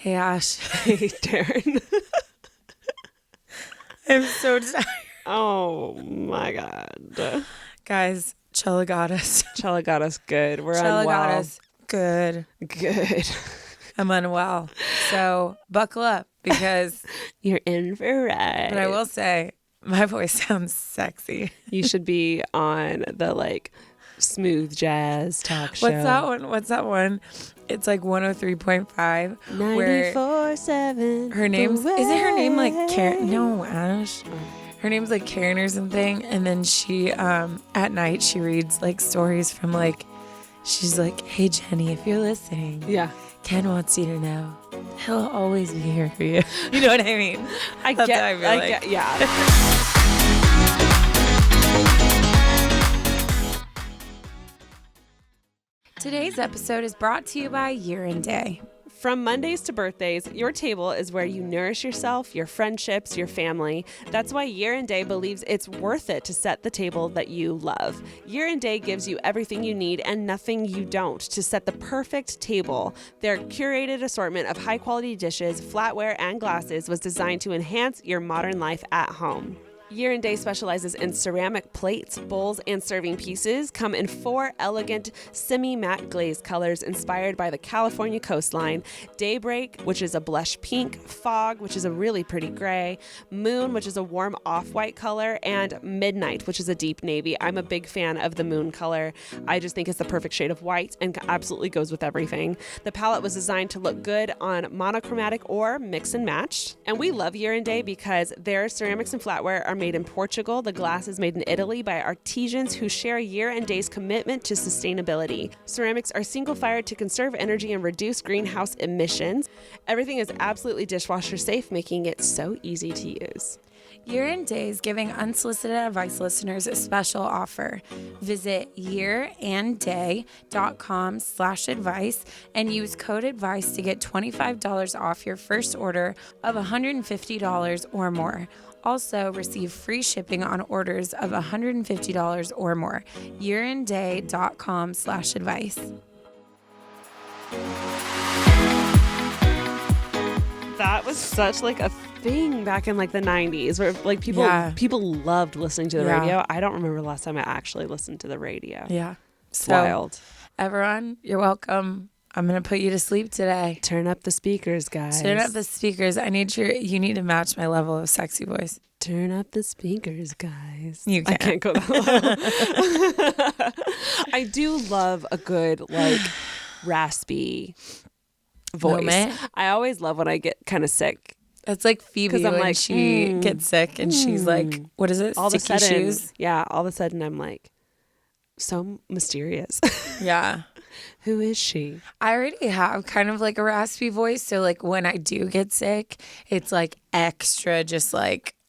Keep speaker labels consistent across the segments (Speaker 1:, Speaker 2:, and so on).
Speaker 1: Hey, Ash.
Speaker 2: Hey, Taryne.
Speaker 1: I'm so tired.
Speaker 2: Oh, my God.
Speaker 1: Guys, Coachella got us.
Speaker 2: Coachella got us good. We're
Speaker 1: Coachella
Speaker 2: unwell.
Speaker 1: got us good.
Speaker 2: Good.
Speaker 1: I'm unwell. So buckle up because
Speaker 2: You're in for a ride.
Speaker 1: but I will say my voice sounds sexy.
Speaker 2: You should be on the, smooth jazz talk show.
Speaker 1: What's that one? It's like 103.5.
Speaker 2: 94.7.
Speaker 1: Her name's, isn't her name like Karen? No, Ash. Her name's like Karen or something. And then she, at night, she reads like stories from she's like, hey, Jenny, if you're listening.
Speaker 2: Yeah.
Speaker 1: Ken wants you to know he'll always be here for you. You know what I mean?
Speaker 2: I get, yeah.
Speaker 1: Today's episode is brought to you by Year and Day.
Speaker 2: From Mondays to birthdays, your table is where you nourish yourself, your friendships, your family. That's why Year and Day believes it's worth it to set the table that you love. Year and Day gives you everything you need and nothing you don't to set the perfect table. Their curated assortment of high-quality dishes, flatware, and glasses was designed to enhance your modern life at home. Year and Day specializes in ceramic plates, bowls, and serving pieces. Come in 4 elegant semi-matte glaze colors inspired by the California coastline. Daybreak, which is a blush pink, Fog, which is a really pretty gray, Moon, which is a warm off-white color, and Midnight, which is a deep navy. I'm a big fan of the moon color. I just think it's the perfect shade of white and absolutely goes with everything. The palette was designed to look good on monochromatic or mix and match. And we love Year and Day because their ceramics and flatware are made in Portugal. The glass is made in Italy by artisans who share Year and Day's commitment to sustainability. Ceramics are single-fired to conserve energy and reduce greenhouse emissions. Everything is absolutely dishwasher safe, making it so easy to use.
Speaker 1: Year and Day is giving Unsolicited Advice listeners a special offer. Visit yearandday.com/advice and use code ADVICE to get $25 off your first order of $150 or more. Also, receive free shipping on orders of $150 or more. yearandday.com/advice.
Speaker 2: That was such a thing back in the 90s where people loved listening to the radio. I don't remember the last time I actually listened to the radio.
Speaker 1: Yeah.
Speaker 2: It's wild.
Speaker 1: Everyone, you're welcome. I'm going to put you to sleep today.
Speaker 2: Turn up the speakers, guys.
Speaker 1: Turn up the speakers. You need to match my level of sexy voice.
Speaker 2: Turn up the speakers, guys.
Speaker 1: You can't.
Speaker 2: I can't go that low. I do love a good, raspy voice.
Speaker 1: Moment.
Speaker 2: I always love when I get kind of sick.
Speaker 1: It's like Phoebe when she gets sick and she's like, what is it?
Speaker 2: All of a
Speaker 1: Sticky
Speaker 2: sudden,
Speaker 1: shoes?
Speaker 2: Yeah, all of a sudden I'm so mysterious.
Speaker 1: Yeah.
Speaker 2: Who is she?
Speaker 1: I already have kind of a raspy voice. So when I do get sick, it's extra just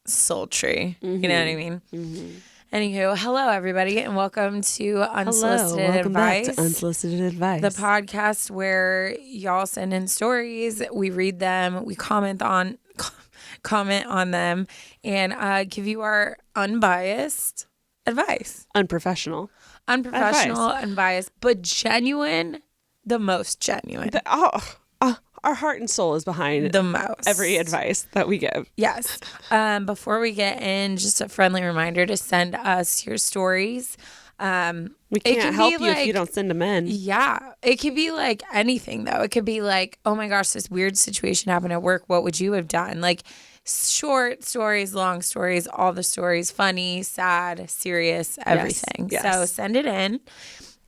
Speaker 1: sultry.
Speaker 2: Mm-hmm.
Speaker 1: You know what I mean?
Speaker 2: Mm-hmm.
Speaker 1: Anywho, hello everybody and welcome to Unsolicited
Speaker 2: welcome
Speaker 1: Advice.
Speaker 2: Back to Unsolicited Advice.
Speaker 1: The podcast where y'all send in stories, we read them, we comment on them, and give you our unbiased advice.
Speaker 2: Unprofessional,
Speaker 1: unbiased, but genuine, the most genuine.
Speaker 2: Our heart and soul is behind
Speaker 1: the most
Speaker 2: every advice that we give.
Speaker 1: Yes. Before we get in, just a friendly reminder to send us your stories.
Speaker 2: We can't help you if you don't send them in.
Speaker 1: Yeah. It could be anything, though. It could be oh my gosh, this weird situation happened at work. What would you have done? Short stories, long stories, all the stories, funny, sad, serious, everything.
Speaker 2: Yes.
Speaker 1: So send it in.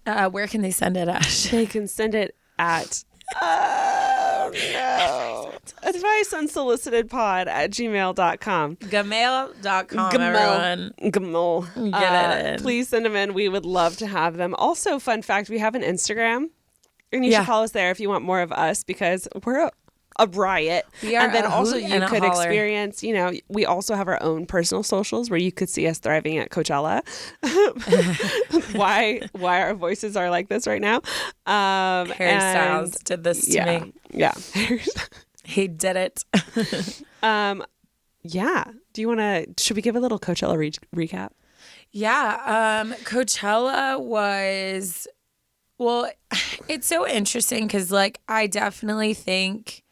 Speaker 1: Where can they send it at?
Speaker 2: They can send it at adviceunsolicitedpod@gmail.com.
Speaker 1: Gmail.com, everyone.
Speaker 2: Get
Speaker 1: it in.
Speaker 2: Please send them in. We would love to have them. Also, fun fact, we have an Instagram. And you should follow us there if you want more of us because we're a riot. And then also you could experience, we also have our own personal socials where you could see us thriving at Coachella. why our voices are like this right now.
Speaker 1: Harry Styles did this to me.
Speaker 2: Yeah.
Speaker 1: He did it.
Speaker 2: Yeah. Should we give a little Coachella recap?
Speaker 1: Yeah. Coachella was, well, it's so interesting because I definitely think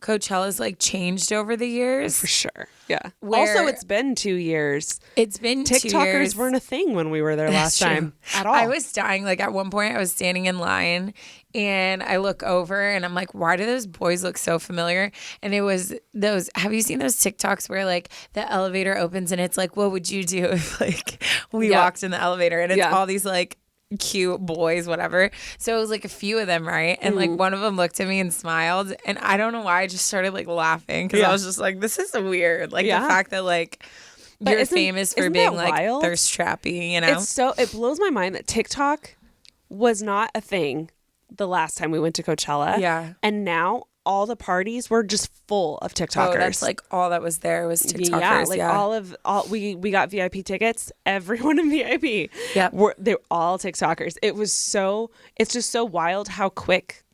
Speaker 1: Coachella's like changed over the years.
Speaker 2: For sure. Yeah.
Speaker 1: Where-
Speaker 2: Also, it's been 2 years.
Speaker 1: It's been 2
Speaker 2: TikTokers
Speaker 1: years.
Speaker 2: weren't a thing when we were there last
Speaker 1: That's
Speaker 2: time
Speaker 1: true.
Speaker 2: at all.
Speaker 1: I was dying. Like at one point I was standing in line and I look over and I'm like, why do those boys look so familiar? And it was those, have you seen those TikToks where like the elevator opens and it's like, what would you do if like we walked in the elevator? And it's all these like cute boys, whatever. So it was like a few of them, right? And like one of them looked at me and smiled, and I don't know why I just started like laughing because I was just like, this is weird. Like the fact that like you're famous for being like
Speaker 2: wild?
Speaker 1: thirst trappy, you know?
Speaker 2: It blows my mind that TikTok was not a thing the last time we went to Coachella.
Speaker 1: Yeah.
Speaker 2: And now all the parties were just full of TikTokers.
Speaker 1: Oh, that's like all that was there was TikTokers.
Speaker 2: Yeah, like we got VIP tickets. Everyone in VIP.
Speaker 1: Yeah.
Speaker 2: They're all TikTokers. It's just so wild how quick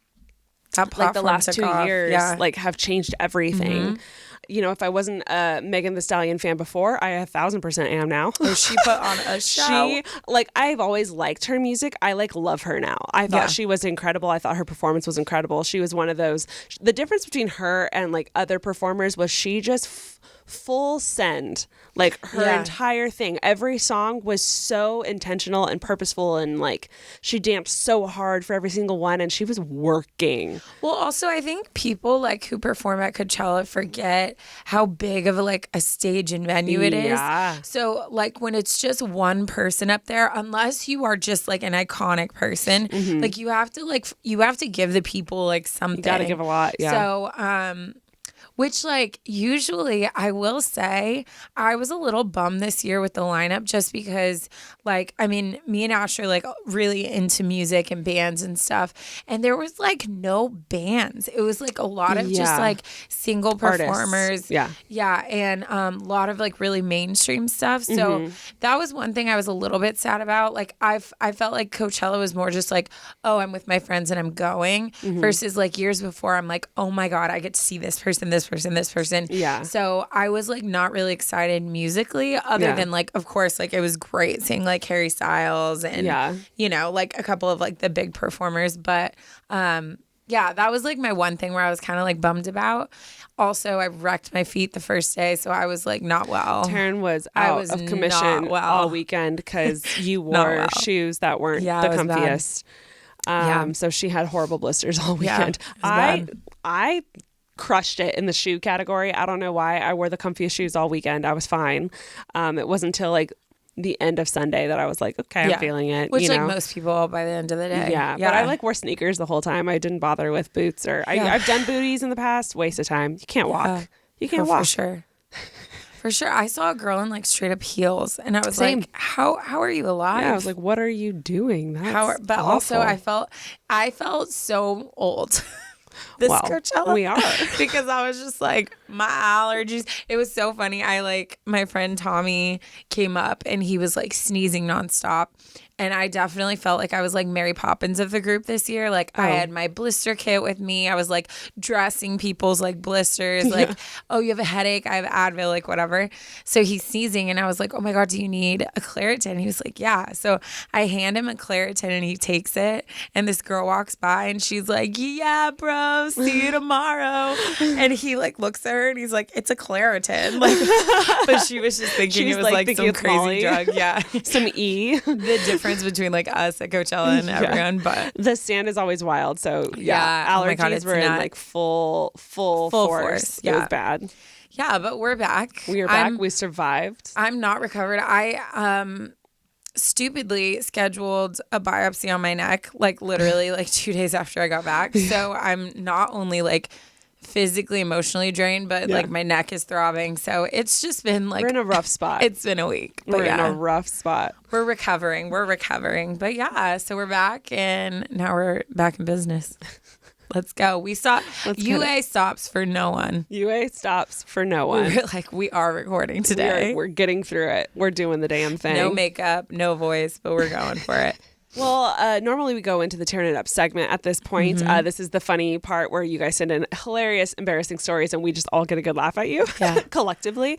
Speaker 1: that
Speaker 2: like the last 2
Speaker 1: off.
Speaker 2: years like have changed everything. You know, if I wasn't a Megan Thee Stallion fan before, I 1,000% am now.
Speaker 1: Oh, she put on a show.
Speaker 2: I've always liked her music. I love her now. I thought she was incredible. I thought her performance was incredible. She was one of those. The difference between her and like other performers was she just full send. Like her entire thing. Every song was so intentional and purposeful, and like she danced so hard for every single one, and she was working.
Speaker 1: Well, also I think people like who perform at Coachella forget how big of a stage and venue it is.
Speaker 2: Yeah.
Speaker 1: So like when it's just one person up there, unless you are just like an iconic person, like you have to give the people like something.
Speaker 2: You gotta give a lot. Yeah.
Speaker 1: So which like usually I will say I was a little bummed this year with the lineup just because like, I mean, me and Ash are like really into music and bands and stuff. And there was like no bands. It was like a lot of just like single performers.
Speaker 2: Artists. Yeah.
Speaker 1: Yeah. And a lot of like really mainstream stuff. So that was one thing I was a little bit sad about. Like I felt like Coachella was more just like, oh, I'm with my friends and I'm going versus like years before I'm like, oh my God, I get to see this person, this person.
Speaker 2: Yeah.
Speaker 1: So I was like not really excited musically other than like, of course, like it was great seeing like Harry Styles and, you know, like a couple of like the big performers. But that was like my one thing where I was kind of like bummed about. Also, I wrecked my feet the first day, so I was like not well.
Speaker 2: Taryne was out of commission all weekend because you wore shoes that weren't the comfiest. So she had horrible blisters all weekend. I crushed it in the shoe category. I don't know why. I wore the comfiest shoes all weekend. I was fine. It wasn't until like the end of Sunday that I was like, okay, I'm feeling it.
Speaker 1: Which like most people by the end of the day.
Speaker 2: Yeah. But I like wore sneakers the whole time. I didn't bother with boots I've done booties in the past. Waste of time. You can't walk. You can't walk.
Speaker 1: For sure. For sure. I saw a girl in like straight up heels and I was like, how are you alive?
Speaker 2: Yeah, I was like, what are you doing? That's
Speaker 1: but
Speaker 2: awful.
Speaker 1: Also I felt so old. Coachella.
Speaker 2: We are.
Speaker 1: Because I was just like, my allergies. It was so funny. My friend Tommy came up and he was like sneezing nonstop. And I definitely felt like I was like Mary Poppins of the group this year. Like I had my blister kit with me. I was like dressing people's like blisters. Like, oh, you have a headache? I have Advil, like whatever. So he's sneezing and I was like, oh my God, do you need a Claritin? He was like, yeah. So I hand him a Claritin and he takes it. And this girl walks by and she's like, yeah, bro, see you tomorrow. And he like looks at her and he's like, it's a Claritin. Like, but she was just thinking it was like some crazy
Speaker 2: Molly.
Speaker 1: drug. Yeah.
Speaker 2: Some E.
Speaker 1: The difference between like us at Coachella and everyone, but
Speaker 2: the stand is always wild. So allergies
Speaker 1: oh my God,
Speaker 2: were in like full force.
Speaker 1: Yeah.
Speaker 2: It was bad.
Speaker 1: Yeah, but we're back.
Speaker 2: We are back. We survived.
Speaker 1: I'm not recovered. I stupidly scheduled a biopsy on my neck, like literally like 2 days after I got back. So I'm not only like physically, emotionally drained, but like my neck is throbbing. So it's just been like
Speaker 2: we're in a rough spot.
Speaker 1: It's been a week. But
Speaker 2: we're in a rough spot.
Speaker 1: We're recovering. But yeah, so we're back and now we're back in business. Let's go. UA stops for no one.
Speaker 2: UA stops for no one.
Speaker 1: We are recording today.
Speaker 2: We're getting through it. We're doing the damn thing.
Speaker 1: No makeup, no voice, but we're going for it.
Speaker 2: Well, normally we go into the Turn It Up segment at this point. This is the funny part where you guys send in hilarious, embarrassing stories and we just all get a good laugh at you collectively.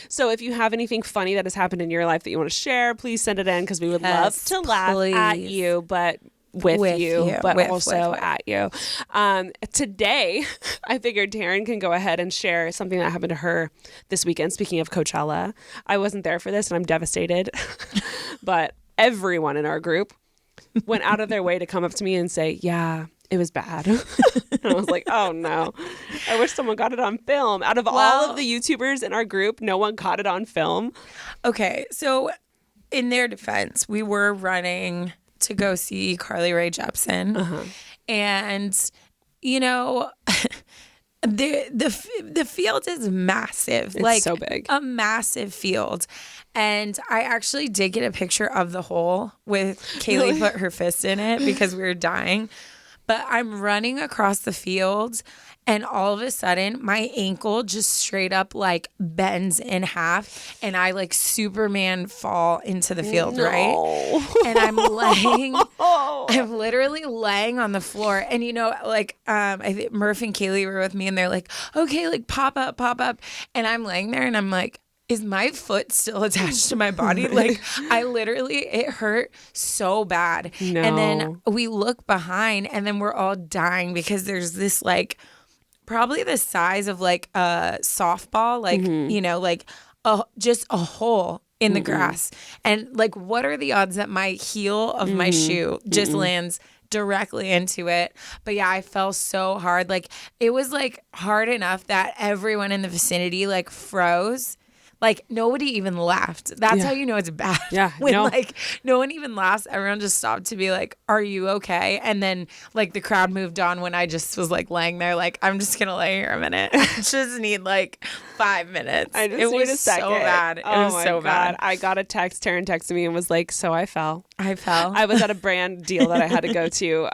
Speaker 2: So if you have anything funny that has happened in your life that you want to share, please send it in because we would love to laugh at you. But with you, but
Speaker 1: with,
Speaker 2: also at you. Today, I figured Taryne can go ahead and share something that happened to her this weekend. Speaking of Coachella, I wasn't there for this and I'm devastated, but everyone in our group went out of their way to come up to me and say, yeah, it was bad. And I was like, oh no, I wish someone got it on film. Out of all of the YouTubers in our group, no one caught it on film.
Speaker 1: Okay, so in their defense, we were running to go see Carly Rae Jepsen. And, you know, the field is massive.
Speaker 2: It's
Speaker 1: like
Speaker 2: so big.
Speaker 1: A massive field. And I actually did get a picture of the hole with Kaylee put her fist in it because we were dying. But I'm running across the field and all of a sudden my ankle just straight up like bends in half and I like Superman fall into the field, right? And I'm literally laying on the floor. And you know, like I think Murph and Kaylee were with me and they're like, okay, like pop up. And I'm laying there and I'm like, is my foot still attached to my body? Like it hurt so bad.
Speaker 2: No.
Speaker 1: And then we look behind and then we're all dying because there's this like probably the size of like a softball, like, you know, like just a hole in the grass. And like, what are the odds that my heel of my shoe just lands directly into it? But yeah, I fell so hard. Like it was like hard enough that everyone in the vicinity like froze. Like nobody even laughed. That's how you know it's bad.
Speaker 2: Yeah.
Speaker 1: When like no one even laughs. Everyone just stopped to be like, are you okay? And then like the crowd moved on when I just was like laying there like, I'm just going to lay here a minute. I just need like 5 minutes.
Speaker 2: I just
Speaker 1: it
Speaker 2: need
Speaker 1: was
Speaker 2: a second.
Speaker 1: so bad. It was so bad.
Speaker 2: I got a text. Taryne texted me and was like, so I fell.
Speaker 1: I
Speaker 2: was at a brand deal that I had to go to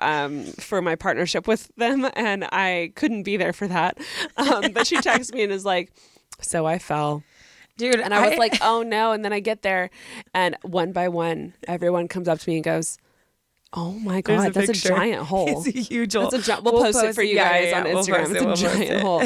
Speaker 2: for my partnership with them. And I couldn't be there for that. But she texted me and is like, so I fell.
Speaker 1: Dude,
Speaker 2: and I was like, oh no. And then I get there and one by one, everyone comes up to me and goes, oh my God, that's a giant hole.
Speaker 1: It's a huge hole.
Speaker 2: We'll post it for you guys on Instagram. It's a giant hole.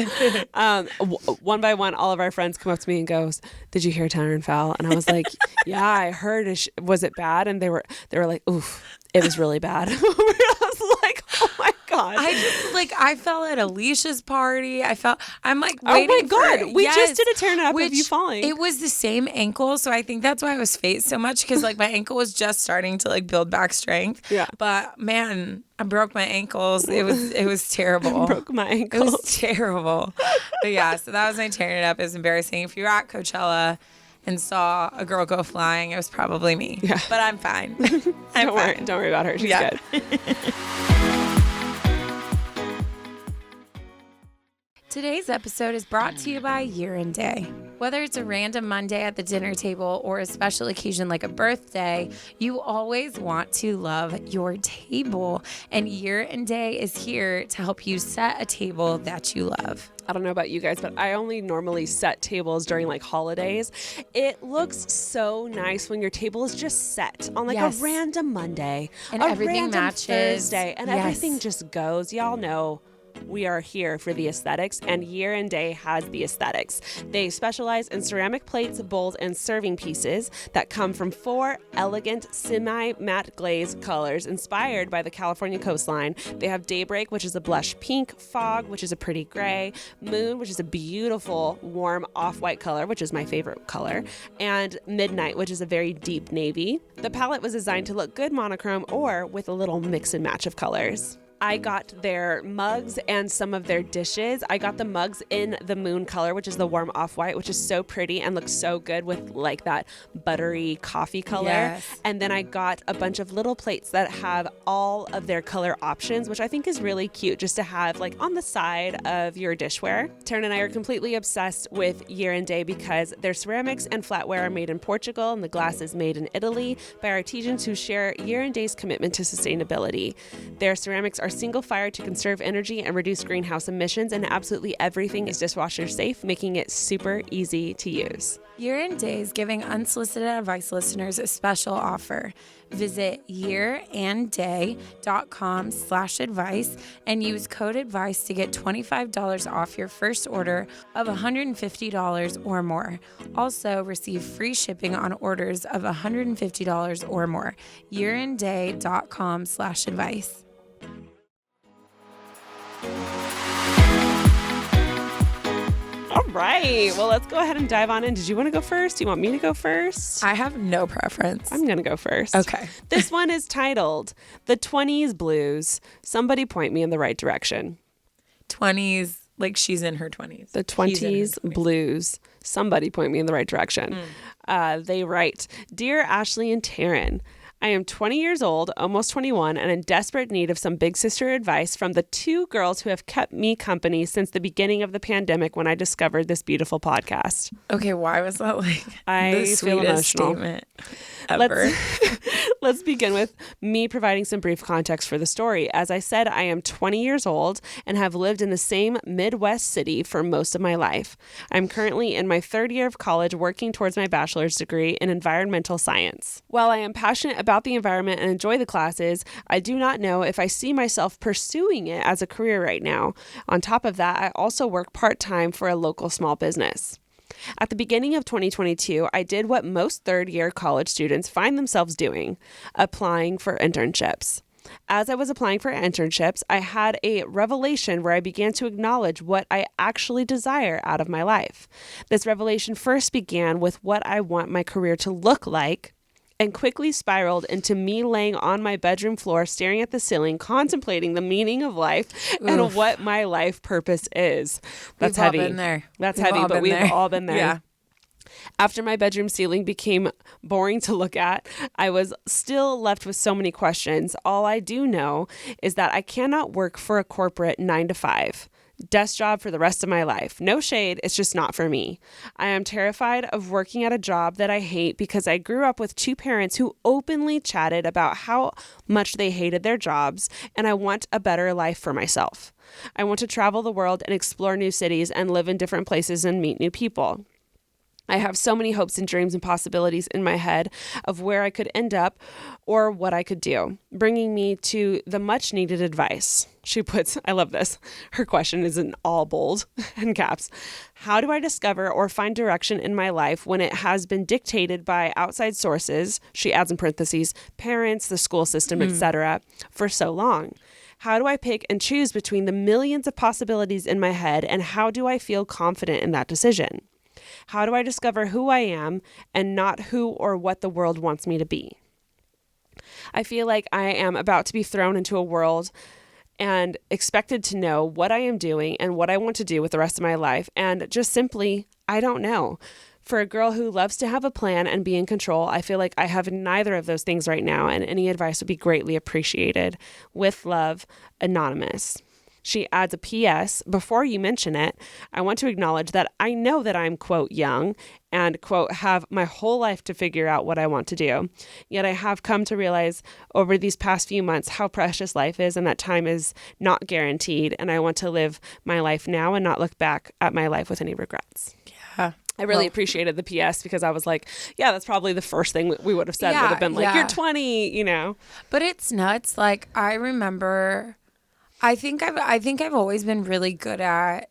Speaker 2: One by one, all of our friends come up to me and goes, did you hear Taryne fell? And I was like, yeah, I heard. Was it bad? And they were like, oof, it was really bad. I was like, oh my God.
Speaker 1: I fell at Alicia's party. I'm like,
Speaker 2: oh my God. We just did a Taryne up of you falling.
Speaker 1: It was the same ankle. So I think that's why I was phased so much because like my ankle was just starting to like build back strength.
Speaker 2: Yeah.
Speaker 1: But man, I broke my ankles. It was terrible.
Speaker 2: Broke my ankles.
Speaker 1: It was terrible. But yeah, so that was my Taryne up. It was embarrassing. If you're at Coachella and saw a girl go flying, it was probably me. Yeah. But I'm fine.
Speaker 2: Don't worry about her. She's good.
Speaker 1: Today's episode is brought to you by Year and Day. Whether it's a random Monday at the dinner table or a special occasion like a birthday, you always want to love your table. And Year and Day is here to help you set a table that you love.
Speaker 2: I don't know about you guys, but I only normally set tables during like holidays. It looks so nice when your table is just set on like a random Monday
Speaker 1: and
Speaker 2: a
Speaker 1: everything
Speaker 2: random
Speaker 1: matches
Speaker 2: Thursday, and everything just goes. Y'all know we are here for the aesthetics, and Year and Day has the aesthetics. They specialize in ceramic plates, bowls, and serving pieces that come from 4 elegant semi-matte glaze colors inspired by the California coastline. They have Daybreak, which is a blush pink, Fog, which is a pretty gray, Moon, which is a beautiful warm off-white color, which is my favorite color, and Midnight, which is a very deep navy. The palette was designed to look good monochrome or with a little mix and match of colors. I got their mugs and some of their dishes. I got the mugs in the Moon color, which is the warm off-white, which is so pretty and looks so good with like that buttery coffee color. Yes. And then I got a bunch of little plates that have all of their color options, which I think is really cute just to have like on the side of your dishware. Taryne and I are completely obsessed with Year and Day because their ceramics and flatware are made in Portugal and the glass is made in Italy by artisans who share Year and Day's commitment to sustainability. Their ceramics are are single fire to conserve energy and reduce greenhouse emissions, and absolutely everything is dishwasher safe, making it super easy to use.
Speaker 1: Year and Day is giving Unsolicited Advice listeners a special offer. Visit yearandday.com/advice and use code ADVICE to get $25 off your first order of $150 or more. Also, receive free shipping on orders of $150 or more. yearandday.com/advice.
Speaker 2: All right. Well, let's go ahead and dive on in. Did you want to go first? Do you want me to go first?
Speaker 1: I have no preference.
Speaker 2: I'm going to go first.
Speaker 1: Okay.
Speaker 2: This one is titled The 20s Blues. Somebody point me in the right direction.
Speaker 1: 20s, like she's in her 20s.
Speaker 2: The 20s Blues. Somebody point me in the right direction. They write, Dear Ashley and Taryne, I am 20 years old, almost 21, and in desperate need of some big sister advice from the two girls who have kept me company since the beginning of the pandemic when I discovered this beautiful podcast.
Speaker 1: Okay, why was that like
Speaker 2: I
Speaker 1: the
Speaker 2: feel
Speaker 1: sweetest
Speaker 2: emotional.
Speaker 1: statement ever?
Speaker 2: Let's begin with me providing some brief context for the story. As I said, I am 20 years old and have lived in the same Midwest city for most of my life. I'm currently in my third year of college working towards my bachelor's degree in environmental science. While I am passionate about the environment and enjoy the classes, I do not know if I see myself pursuing it as a career right now. On top of that, I also work part-time for a local small business. At the beginning of 2022, I did what most third-year college students find themselves doing, applying for internships. As I was applying for internships, I had a revelation where I began to acknowledge what I actually desire out of my life. This revelation first began with what I want my career to look like, and quickly spiraled into me laying on my bedroom floor, staring at the ceiling, contemplating the meaning of life and what my life purpose is. That's
Speaker 1: We've
Speaker 2: heavy.
Speaker 1: all been there.
Speaker 2: That's
Speaker 1: We've
Speaker 2: heavy,
Speaker 1: all
Speaker 2: but
Speaker 1: been
Speaker 2: we've
Speaker 1: there.
Speaker 2: all been there.
Speaker 1: Yeah.
Speaker 2: After my bedroom ceiling became boring to look at, I was still left with so many questions. All I do know is that I cannot work for a corporate 9-to-5 desk job for the rest of my life. No shade, it's just not for me. I am terrified of working at a job that I hate because I grew up with two parents who openly chatted about how much they hated their jobs, and I want a better life for myself. I want to travel the world and explore new cities and live in different places and meet new people. I have so many hopes and dreams and possibilities in my head of where I could end up or what I could do, bringing me to the much needed advice. She puts, I love this. Her question is in all bold and caps. How do I discover or find direction in my life when it has been dictated by outside sources, she adds in parentheses, parents, the school system, etc., for so long? How do I pick and choose between the millions of possibilities in my head, and how do I feel confident in that decision? How do I discover who I am and not who or what the world wants me to be? I feel like I am about to be thrown into a world and expected to know what I am doing and what I want to do with the rest of my life. And just simply, I don't know. For a girl who loves to have a plan and be in control, I feel like I have neither of those things right now, and any advice would be greatly appreciated. With love, Anonymous. She adds a P.S. Before you mention it, I want to acknowledge that I know that I'm, quote, young and, quote, have my whole life to figure out what I want to do. Yet I have come to realize over these past few months how precious life is and that time is not guaranteed. And I want to live my life now and not look back at my life with any regrets.
Speaker 1: Yeah.
Speaker 2: I really appreciated the PS because I was like, yeah, that's probably the first thing we would have said would have been like, you're 20, you know.
Speaker 1: But it's nuts. Like, I remember... I think I've always been really good at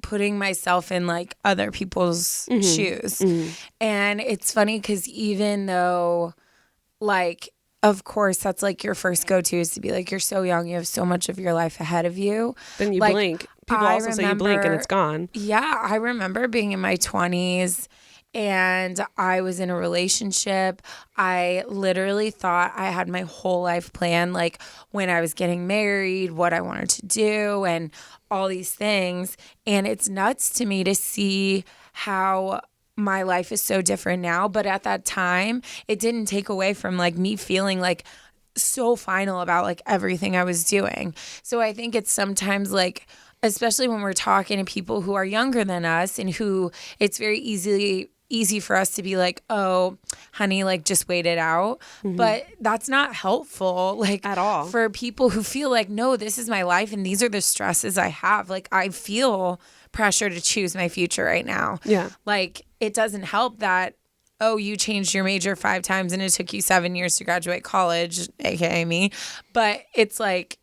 Speaker 1: putting myself in like other people's shoes. And it's funny because even though like, of course, that's like your first go-to is to be like, you're so young, you have so much of your life ahead of you.
Speaker 2: Then you
Speaker 1: like,
Speaker 2: blink. People also say you blink and it's gone.
Speaker 1: Yeah. I remember being in my 20s and I was in a relationship. I literally thought I had my whole life planned, like when I was getting married, what I wanted to do, and all these things. And it's nuts to me to see how my life is so different now. But at that time, it didn't take away from like me feeling like so final about like everything I was doing. So I think it's sometimes like, especially when we're talking to people who are younger than us and who it's very easy for us to be like, oh, honey, like just wait it out. But that's not helpful, like
Speaker 2: At all.
Speaker 1: for people who feel like, no, this is my life and these are the stresses I have. Like I feel pressure to choose my future right now.
Speaker 2: Yeah.
Speaker 1: Like it doesn't help that, oh, you changed your major 5 times and it took you 7 years to graduate college, aka me. But it's like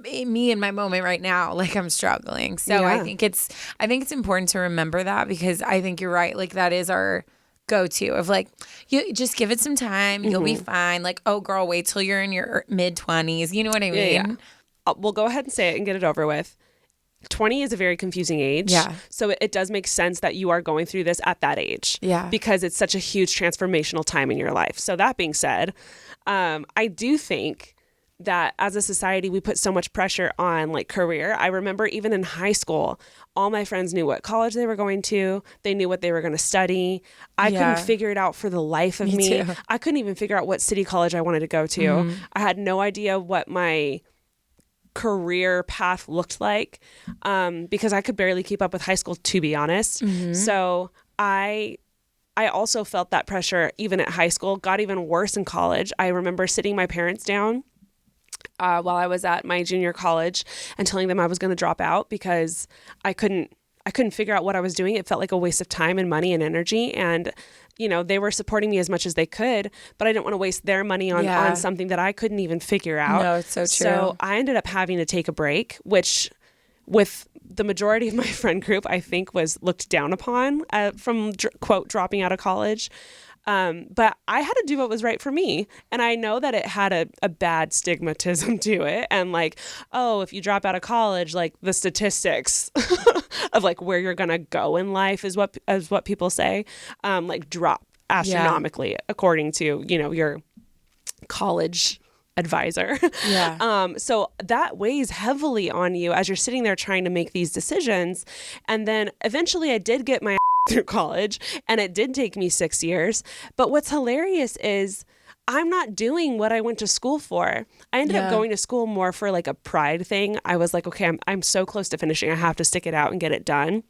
Speaker 1: me in my moment right now, like I'm struggling. So
Speaker 2: Yeah.
Speaker 1: I think it's important to remember that, because I think you're right. Like that is our go-to of like, you just give it some time. You'll be fine. Like, oh girl, wait till you're in your mid-20s. You know what I mean?
Speaker 2: Yeah. We'll go ahead and say it and get it over with. 20 is a very confusing age.
Speaker 1: Yeah.
Speaker 2: So it does make sense that you are going through this at that age.
Speaker 1: Yeah.
Speaker 2: Because it's such a huge transformational time in your life. So that being said, I do think that as a society, we put so much pressure on like career. I remember even in high school, all my friends knew what college they were going to. They knew what they were going to study. I couldn't figure it out for the life of me.
Speaker 1: too.
Speaker 2: I couldn't even figure out what city college I wanted to go to. I had no idea what my career path looked like, because I could barely keep up with high school, to be honest. So I also felt that pressure even at high school, got even worse in college. I remember sitting my parents down while I was at my junior college and telling them I was going to drop out because I couldn't figure out what I was doing. It felt like a waste of time and money and energy. And, you know, they were supporting me as much as they could, but I didn't want to waste their money on something that I couldn't even figure out.
Speaker 1: No, it's so true.
Speaker 2: So I ended up having to take a break, which with the majority of my friend group, I think was looked down upon from, quote, dropping out of college. But I had to do what was right for me. And I know that it had a bad stigmatism to it. And like, oh, if you drop out of college, like the statistics of like where you're going to go in life is what people say, like drop astronomically according to, you know, your college advisor.
Speaker 1: Yeah.
Speaker 2: So that weighs heavily on you as you're sitting there trying to make these decisions. And then eventually I did get my through college, and it did take me 6 years. But what's hilarious is I'm not doing what I went to school for. I ended up going to school more for like a pride thing. I was like, okay, I'm so close to finishing. I have to stick it out and get it done.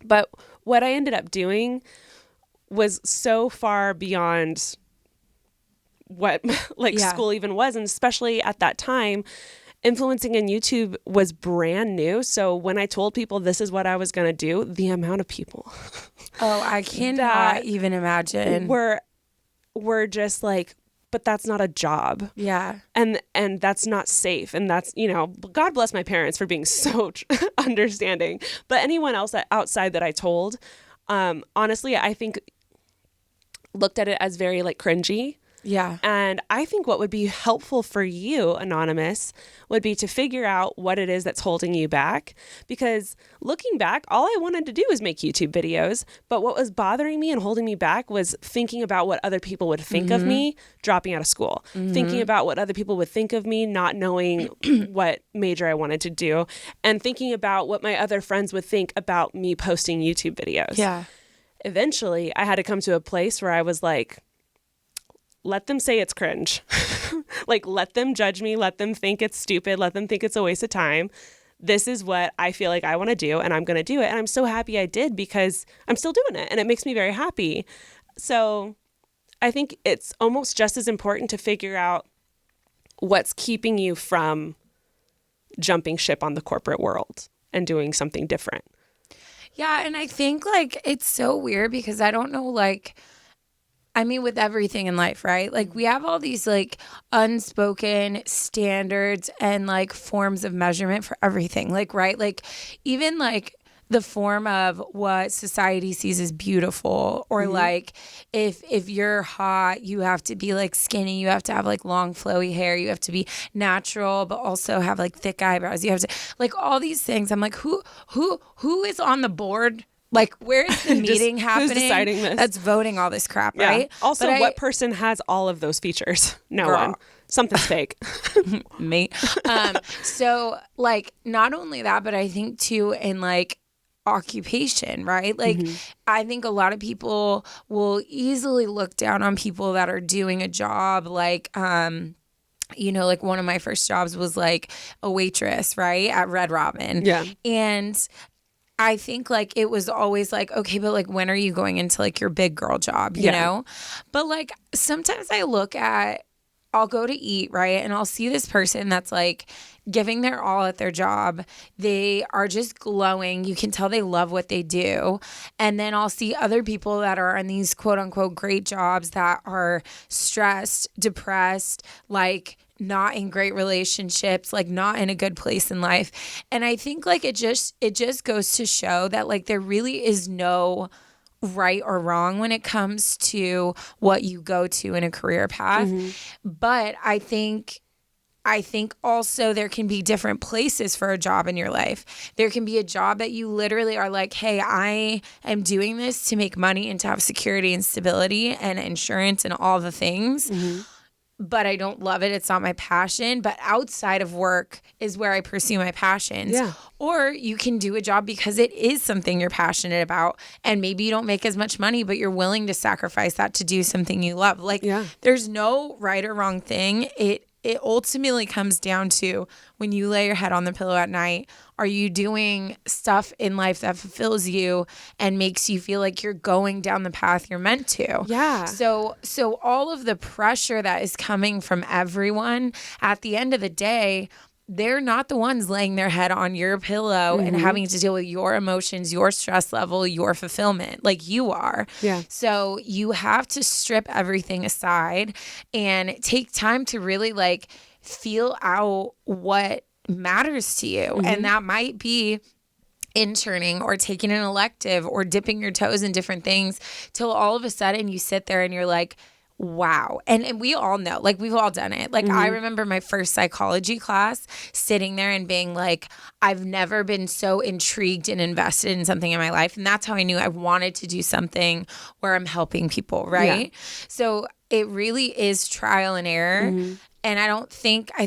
Speaker 2: But what I ended up doing was so far beyond what like school even was. And especially at that time, influencing in YouTube was brand new. So when I told people this is what I was going to do, the amount of people
Speaker 1: Oh, I cannot even imagine.
Speaker 2: We're just like, but that's not a job.
Speaker 1: Yeah.
Speaker 2: And that's not safe. And that's, you know, God bless my parents for being so understanding. But anyone else outside that I told, honestly, I think looked at it as very like cringy.
Speaker 1: Yeah.
Speaker 2: And I think what would be helpful for you, Anonymous, would be to figure out what it is that's holding you back. Because looking back, all I wanted to do was make YouTube videos. But what was bothering me and holding me back was thinking about what other people would think of me dropping out of school. Thinking about what other people would think of me not knowing what major I wanted to do. And thinking about what my other friends would think about me posting YouTube videos.
Speaker 1: Yeah.
Speaker 2: Eventually, I had to come to a place where I was like, let them say it's cringe. Like, let them judge me. Let them think it's stupid. Let them think it's a waste of time. This is what I feel like I want to do, and I'm going to do it. And I'm so happy I did because I'm still doing it, and it makes me very happy. So I think it's almost just as important to figure out what's keeping you from jumping ship on the corporate world and doing something different.
Speaker 1: Yeah. And I think like it's so weird because I don't know, like, I mean, with everything in life, right? Like we have all these like unspoken standards and like forms of measurement for everything. Like, right? Like even like the form of what society sees as beautiful, or like if you're hot, you have to be like skinny, you have to have like long flowy hair, you have to be natural, but also have like thick eyebrows. You have to like all these things. I'm like, who is on the board? Like, where is the meeting happening?
Speaker 2: Who's deciding this?
Speaker 1: That's voting all this crap, right?
Speaker 2: Also, what person has all of those features? No one. Something's fake.
Speaker 1: Me. So, like, not only that, but I think, too, in, like, occupation, right? Like, I think a lot of people will easily look down on people that are doing a job like, you know, like one of my first jobs was, like, a waitress, right, at Red Robin.
Speaker 2: Yeah.
Speaker 1: And I think like it was always like, okay, but like when are you going into like your big girl job, you know? But like sometimes I'll go to eat, right? And I'll see this person that's like giving their all at their job. They are just glowing. You can tell they love what they do. And then I'll see other people that are in these quote unquote great jobs that are stressed, depressed, like not in great relationships, like not in a good place in life. And I think like it just goes to show that like there really is no right or wrong when it comes to what you go to in a career path. But I think also there can be different places for a job in your life. There can be a job that you literally are like, hey, I am doing this to make money and to have security and stability and insurance and all the things. But I don't love it. It's not my passion. But outside of work is where I pursue my passions.
Speaker 2: Yeah.
Speaker 1: Or you can do a job because it is something you're passionate about. And maybe you don't make as much money, but you're willing to sacrifice that to do something you love. Like there's no right or wrong thing. It ultimately comes down to when you lay your head on the pillow at night, are you doing stuff in life that fulfills you and makes you feel like you're going down the path you're meant to?
Speaker 2: Yeah.
Speaker 1: So all of the pressure that is coming from everyone, at the end of the day, they're not the ones laying their head on your pillow and having to deal with your emotions, your stress level, your fulfillment, like you are.
Speaker 2: Yeah.
Speaker 1: So you have to strip everything aside and take time to really like feel out what matters to you. And that might be interning or taking an elective or dipping your toes in different things till all of a sudden you sit there and you're like, wow. And we all know, like we've all done it. Like I remember my first psychology class sitting there and being like, I've never been so intrigued and invested in something in my life. And that's how I knew I wanted to do something where I'm helping people. Right. So it really is trial and error. And I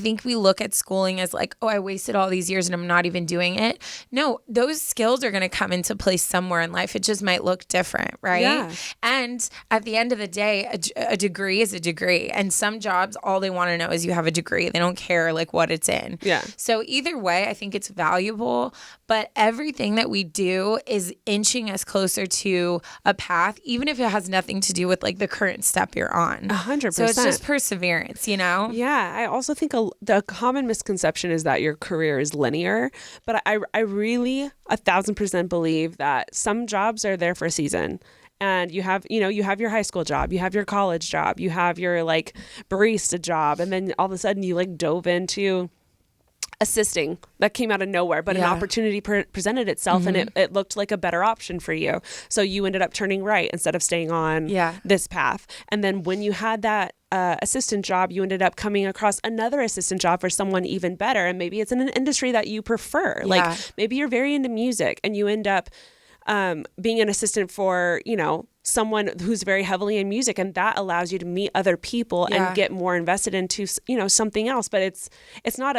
Speaker 1: think we look at schooling as like, oh, I wasted all these years and I'm not even doing it. No, those skills are going to come into place somewhere in life. It just might look different, right?
Speaker 2: Yeah.
Speaker 1: And at the end of the day, a degree is a degree. And some jobs, all they want to know is you have a degree. They don't care like what it's in.
Speaker 2: Yeah.
Speaker 1: So either way, I think it's valuable. But everything that we do is inching us closer to a path, even if it has nothing to do with like the current step you're on.
Speaker 2: 100%.
Speaker 1: So it's just perseverance, you know?
Speaker 2: Yeah, I also think the common misconception is that your career is linear, but I really 1,000% believe that some jobs are there for a season. And you have your high school job, you have your college job, you have your like barista job, and then all of a sudden you like dove into assisting. That came out of nowhere, but an opportunity presented itself and it looked like a better option for you. So you ended up turning right instead of staying on this path. And then when you had that assistant job, you ended up coming across another assistant job for someone even better. And maybe it's in an industry that you prefer. Like maybe you're very into music and you end up being an assistant for, someone who's very heavily in music, and that allows you to meet other people and get more invested into, something else. But it's not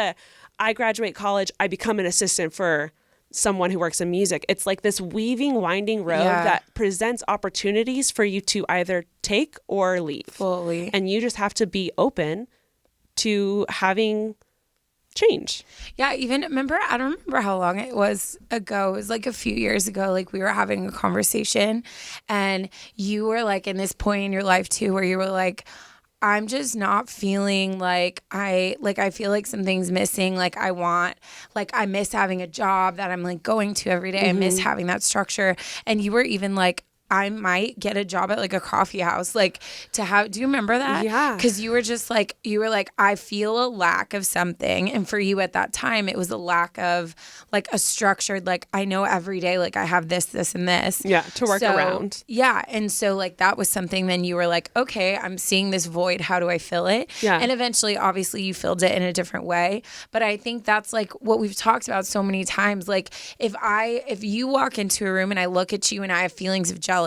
Speaker 2: I graduate college, I become an assistant for someone who works in music. It's like this weaving, winding road that presents opportunities for you to either take or leave.
Speaker 1: Fully.
Speaker 2: And you just have to be open to having change.
Speaker 1: Yeah, I don't remember how long it was ago. It was like a few years ago. Like we were having a conversation and you were like in this point in your life too, where you were like, I'm just not feeling like I feel like something's missing. Like I miss having a job that I'm like going to every day. I miss having that structure. And you were even like, I might get a job at like a coffee house, like to have, do you remember that?
Speaker 2: Yeah.
Speaker 1: Cause you were like, I feel a lack of something. And for you at that time, it was a lack of like a structured, like I know every day, like I have this, and this.
Speaker 2: Yeah. To work around.
Speaker 1: Yeah. And so like, that was something then you were like, okay, I'm seeing this void. How do I fill it?
Speaker 2: Yeah.
Speaker 1: And eventually, obviously you filled it in a different way. But I think that's like what we've talked about so many times. Like if you walk into a room and I look at you and I have feelings of jealousy,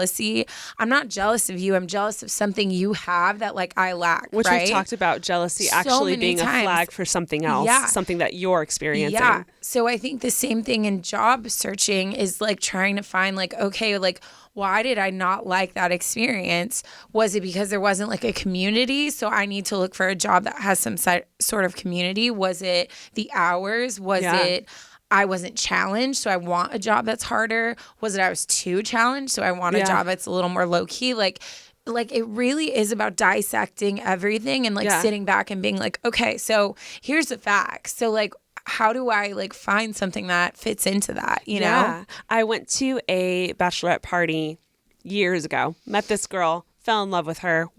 Speaker 1: I'm not jealous of you. I'm jealous of something you have that like I lack.
Speaker 2: Which
Speaker 1: right?
Speaker 2: we've talked about jealousy
Speaker 1: So
Speaker 2: actually
Speaker 1: many
Speaker 2: being
Speaker 1: times.
Speaker 2: a flag for something else, something that you're experiencing.
Speaker 1: Yeah. So I think the same thing in job searching is like trying to find like, okay, like why did I not like that experience? Was it because there wasn't like a community? So I need to look for a job that has some sort of community. Was it the hours? Was it I wasn't challenged, so I want a job that's harder? Was it I was too challenged, so I want a job that's a little more low key? Like it really is about dissecting everything and like sitting back and being like, okay, so here's the facts. So like, how do I like find something that fits into that, you know?
Speaker 2: I went to a bachelorette party years ago, met this girl, fell in love with her.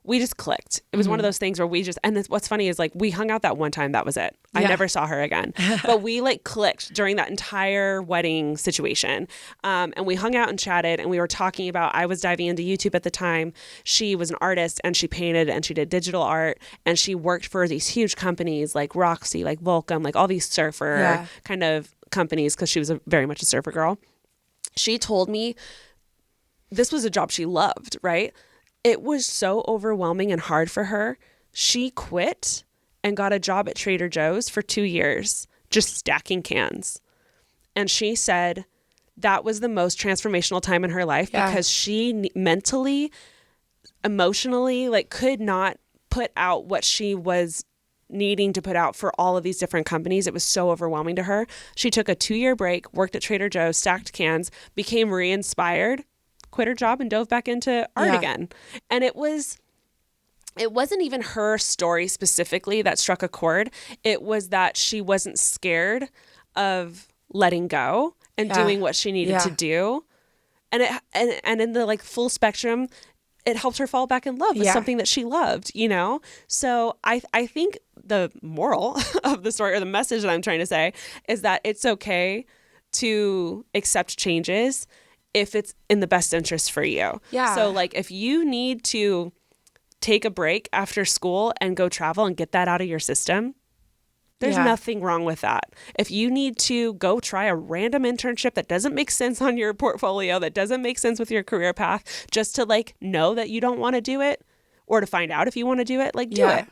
Speaker 2: We just clicked. It was one of those things where what's funny is like we hung out that one time. That was it. I never saw her again. But we like clicked during that entire wedding situation. And we hung out and chatted, and we were talking about, I was diving into YouTube at the time. She was an artist, and she painted and she did digital art, and she worked for these huge companies like Roxy, like Volcom, like all these surfer kind of companies, because she was very much a surfer girl. She told me this was a job she loved, right? It was so overwhelming and hard for her. She quit and got a job at Trader Joe's for 2 years, just stacking cans. And she said that was the most transformational time in her life because she mentally, emotionally, like could not put out what she was needing to put out for all of these different companies. It was so overwhelming to her. She took a 2-year break, worked at Trader Joe's, stacked cans, became re-inspired, quit her job, and dove back into art again. And it wasn't even her story specifically that struck a chord. It was that she wasn't scared of letting go and doing what she needed to do. And and in the like full spectrum, it helped her fall back in love with something that she loved, you know? So I think the moral of the story, or the message that I'm trying to say, is that it's okay to accept changes if it's in the best interest for you. Yeah. So like if you need to take a break after school and go travel and get that out of your system, there's nothing wrong with that. If you need to go try a random internship that doesn't make sense on your portfolio, that doesn't make sense with your career path, just to like know that you don't want to do it, or to find out if you want to do it, like do it.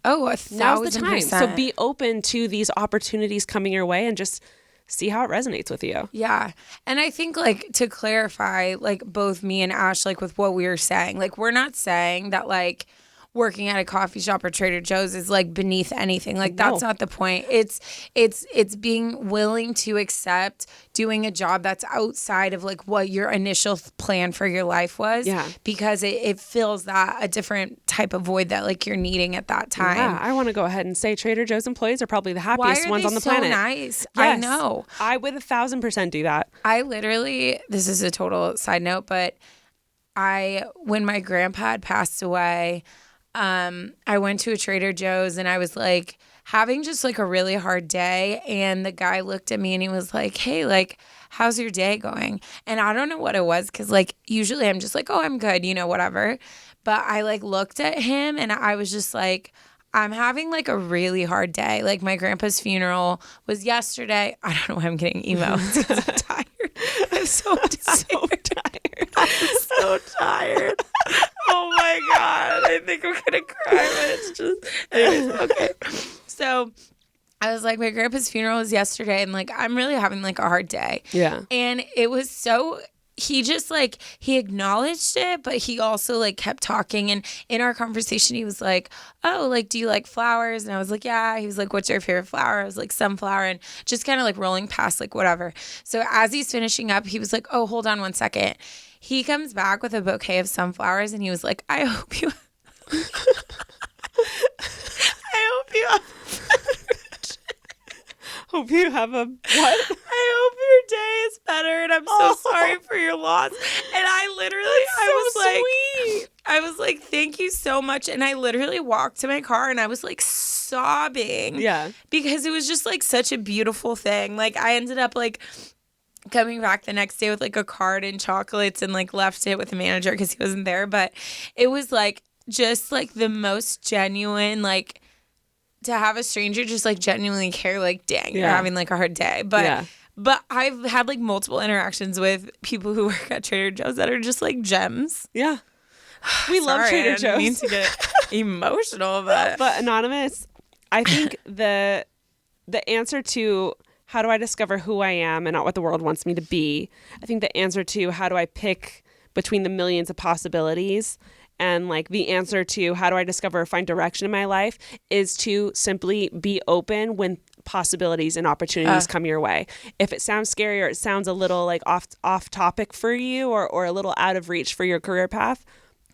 Speaker 1: Oh, 1,000%.
Speaker 2: Now's the time. So be open to these opportunities coming your way and just see how it resonates with you.
Speaker 1: Yeah. And I think like to clarify, like both me and Ash, like with what we were saying, like we're not saying that like working at a coffee shop or Trader Joe's is like beneath anything. Like that's not the point. It's being willing to accept doing a job that's outside of like what your initial plan for your life was. Yeah. Because it fills that a different type of void that like you're needing at that time.
Speaker 2: Yeah. I want to go ahead and say Trader Joe's employees are probably the happiest ones on the planet.
Speaker 1: Why are they so nice?
Speaker 2: Yes.
Speaker 1: I know.
Speaker 2: I would 1,000% do that.
Speaker 1: I literally, this is a total side note, but when my grandpa had passed away, I went to a Trader Joe's and I was like having just like a really hard day. And the guy looked at me and he was like, hey, like, how's your day going? And I don't know what it was, because like usually I'm just like, oh, I'm good, you know, whatever. But I like looked at him and I was just like, I'm having like a really hard day. Like my grandpa's funeral was yesterday. I don't know why I'm getting emo. I'm tired. I'm so tired. I'm so tired. Oh my God. I think I'm going to cry, but it's just, anyways, okay. So I was like, my grandpa's funeral was yesterday and like, I'm really having like a hard day. Yeah. And it was so, he just like, he acknowledged it, but he also like kept talking. And in our conversation, he was like, oh, like, do you like flowers? And I was like, yeah. He was like, what's your favorite flower? I was like, sunflower. And just kind of like rolling past like whatever. So as he's finishing up, he was like, oh, hold on one second. He comes back with a bouquet of sunflowers and he was like, I hope you
Speaker 2: Hope you have a what?
Speaker 1: I hope your day is better and I'm so sorry for your loss. And I was like, thank you so much. And I literally walked to my car and I was like sobbing. Yeah. Because it was just like such a beautiful thing. Like I ended up like coming back the next day with like a card and chocolates and like left it with the manager because he wasn't there. But it was like just like the most genuine, like to have a stranger just like genuinely care, like, dang, you're having like a hard day. But but I've had like multiple interactions with people who work at Trader Joe's that are just like gems. Yeah.
Speaker 2: We love Trader Joe's.
Speaker 1: I didn't mean to get emotional, but
Speaker 2: Anonymous, I think the answer to how do I discover who I am and not what the world wants me to be, I think the answer to how do I pick between the millions of possibilities, and like the answer to how do I discover or find direction in my life, is to simply be open when possibilities and opportunities come your way. If it sounds scary or it sounds a little like off topic for you or a little out of reach for your career path,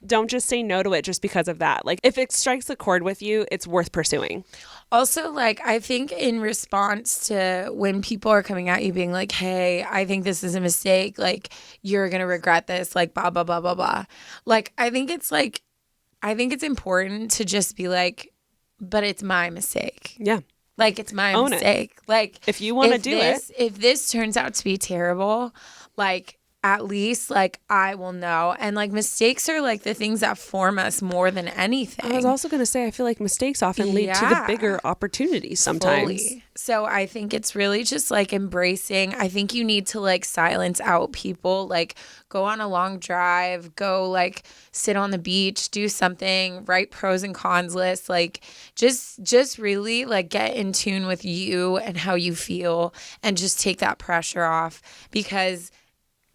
Speaker 2: don't just say no to it just because of that. Like, if it strikes a chord with you, it's worth pursuing.
Speaker 1: Also, like, I think in response to when people are coming at you being like, hey, I think this is a mistake, like, you're going to regret this, like, blah, blah, blah, blah, blah. Like, I think it's important to just be like, but it's my mistake.
Speaker 2: Yeah.
Speaker 1: Like, it's my
Speaker 2: Own
Speaker 1: mistake.
Speaker 2: It.
Speaker 1: Like,
Speaker 2: if you want to do it.
Speaker 1: If this turns out to be terrible, like, at least, like, I will know. And, like, mistakes are, like, the things that form us more than anything.
Speaker 2: I was also going to say, I feel like mistakes often lead to the bigger opportunities sometimes.
Speaker 1: Fully. So I think it's really just, like, embracing. I think you need to, like, silence out people. Like, go on a long drive. Go, like, sit on the beach. Do something. Write pros and cons lists. Like, just really, like, get in tune with you and how you feel and just take that pressure off. Because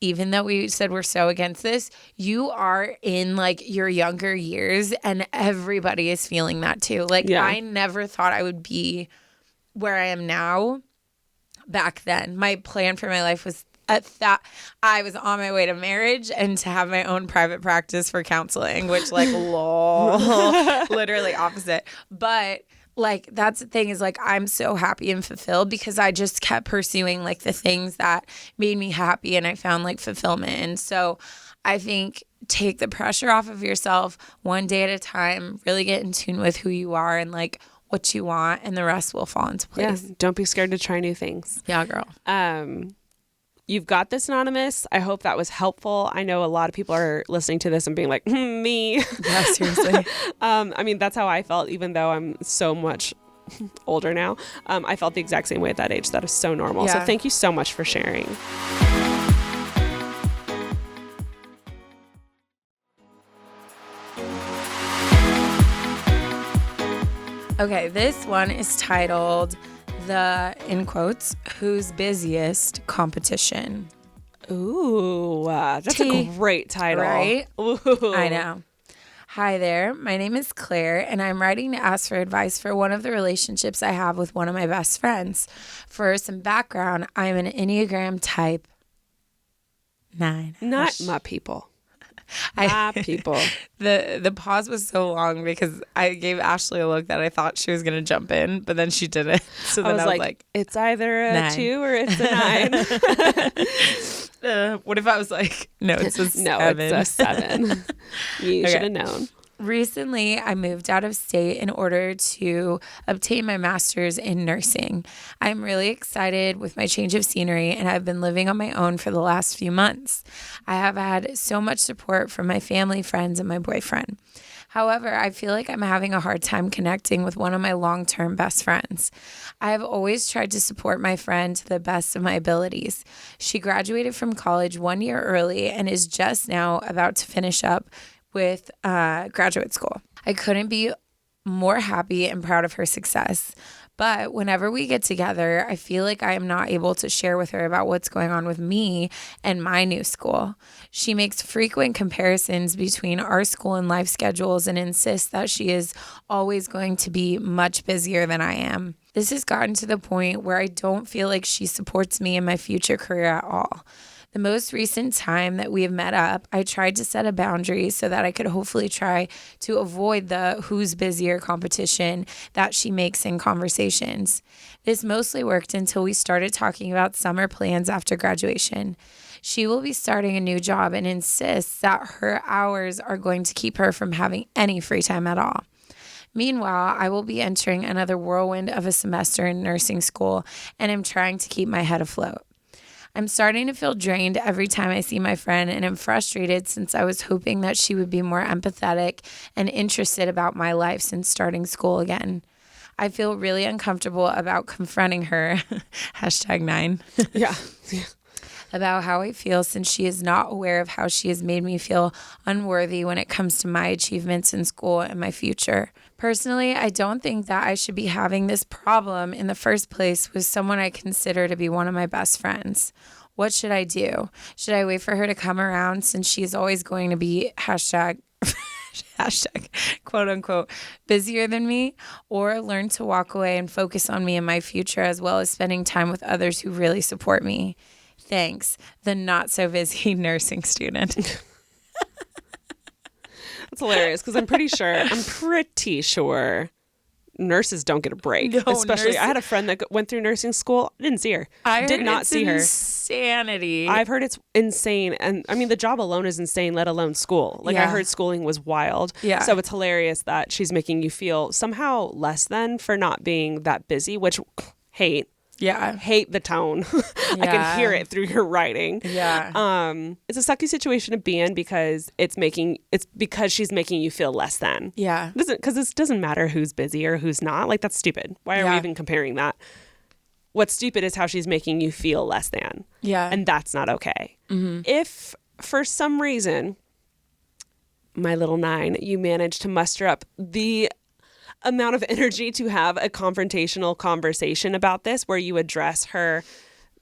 Speaker 1: even though we said we're so against this, you are in, like, your younger years and everybody is feeling that too. Like, I never thought I would be where I am now back then. My plan for my life was that I was on my way to marriage and to have my own private practice for counseling, which, like, lol, literally opposite. But like, that's the thing is, like, I'm so happy and fulfilled because I just kept pursuing, like, the things that made me happy and I found, like, fulfillment. And so I think take the pressure off of yourself one day at a time, really get in tune with who you are and, like, what you want, and the rest will fall into place.
Speaker 2: Yeah, don't be scared to try new things.
Speaker 1: Yeah, girl.
Speaker 2: You've got this, Anonymous. I hope that was helpful. I know a lot of people are listening to this and being like, me.
Speaker 1: Yeah, seriously.
Speaker 2: I mean, that's how I felt, even though I'm so much older now. I felt the exact same way at that age. That is so normal.
Speaker 1: Yeah.
Speaker 2: So thank you so much for sharing.
Speaker 1: Okay, this one is titled the, in quotes, Who's Busiest Competition.
Speaker 2: Ooh, that's a great title.
Speaker 1: Right?
Speaker 2: Ooh.
Speaker 1: I know. Hi there. My name is Claire, and I'm writing to ask for advice for one of the relationships I have with one of my best friends. For some background, I'm an Enneagram type 9.
Speaker 2: Not my people. My people.
Speaker 1: The pause was so long because I gave Ashley a look that I thought she was going to jump in, but then she didn't. So then I was like,
Speaker 2: it's either a
Speaker 1: 9.
Speaker 2: 2 or it's a 9.
Speaker 1: What if I was like, no, it's a 7.
Speaker 2: No, it's a 7. You should have known.
Speaker 1: Recently, I moved out of state in order to obtain my master's in nursing. I'm really excited with my change of scenery, and I've been living on my own for the last few months. I have had so much support from my family, friends, and my boyfriend. However, I feel like I'm having a hard time connecting with one of my long-term best friends. I have always tried to support my friend to the best of my abilities. She graduated from college 1 year early and is just now about to finish up with graduate school. I couldn't be more happy and proud of her success. But whenever we get together, I feel like I am not able to share with her about what's going on with me and my new school. She makes frequent comparisons between our school and life schedules and insists that she is always going to be much busier than I am. This has gotten to the point where I don't feel like she supports me in my future career at all. The most recent time that we have met up, I tried to set a boundary so that I could hopefully try to avoid the who's busier competition that she makes in conversations. This mostly worked until we started talking about summer plans after graduation. She will be starting a new job and insists that her hours are going to keep her from having any free time at all. Meanwhile, I will be entering another whirlwind of a semester in nursing school, and I'm trying to keep my head afloat. I'm starting to feel drained every time I see my friend, and I'm frustrated since I was hoping that she would be more empathetic and interested about my life since starting school again. I feel really uncomfortable about confronting her, #9.
Speaker 2: Yeah.
Speaker 1: About how I feel since she is not aware of how she has made me feel unworthy when it comes to my achievements in school and my future. Personally, I don't think that I should be having this problem in the first place with someone I consider to be one of my best friends. What should I do? Should I wait for her to come around since she is always going to be hashtag quote unquote busier than me, or learn to walk away and focus on me and my future, as well as spending time with others who really support me. Thanks, the not so busy nursing student.
Speaker 2: That's hilarious because I'm pretty sure nurses don't get a break.
Speaker 1: No,
Speaker 2: Especially, I had a friend that went through nursing school. I didn't see her. Did not see her.
Speaker 1: Insanity.
Speaker 2: I've heard it's insane. And I mean, the job alone is insane, let alone school. Like, I
Speaker 1: Yeah.
Speaker 2: heard schooling was wild.
Speaker 1: Yeah.
Speaker 2: So it's hilarious that she's making you feel somehow less than for not being that busy, which hate the tone. I can hear it through your writing.
Speaker 1: Yeah.
Speaker 2: It's a sucky situation to be in because it's because she's making you feel less than.
Speaker 1: Yeah.
Speaker 2: Because this doesn't matter who's busy or who's not. Like, that's stupid. Why are we even comparing that? What's stupid is how she's making you feel less than.
Speaker 1: Yeah.
Speaker 2: And that's not okay. Mm-hmm. If for some reason, my little 9, you manage to muster up the amount of energy to have a confrontational conversation about this where you address her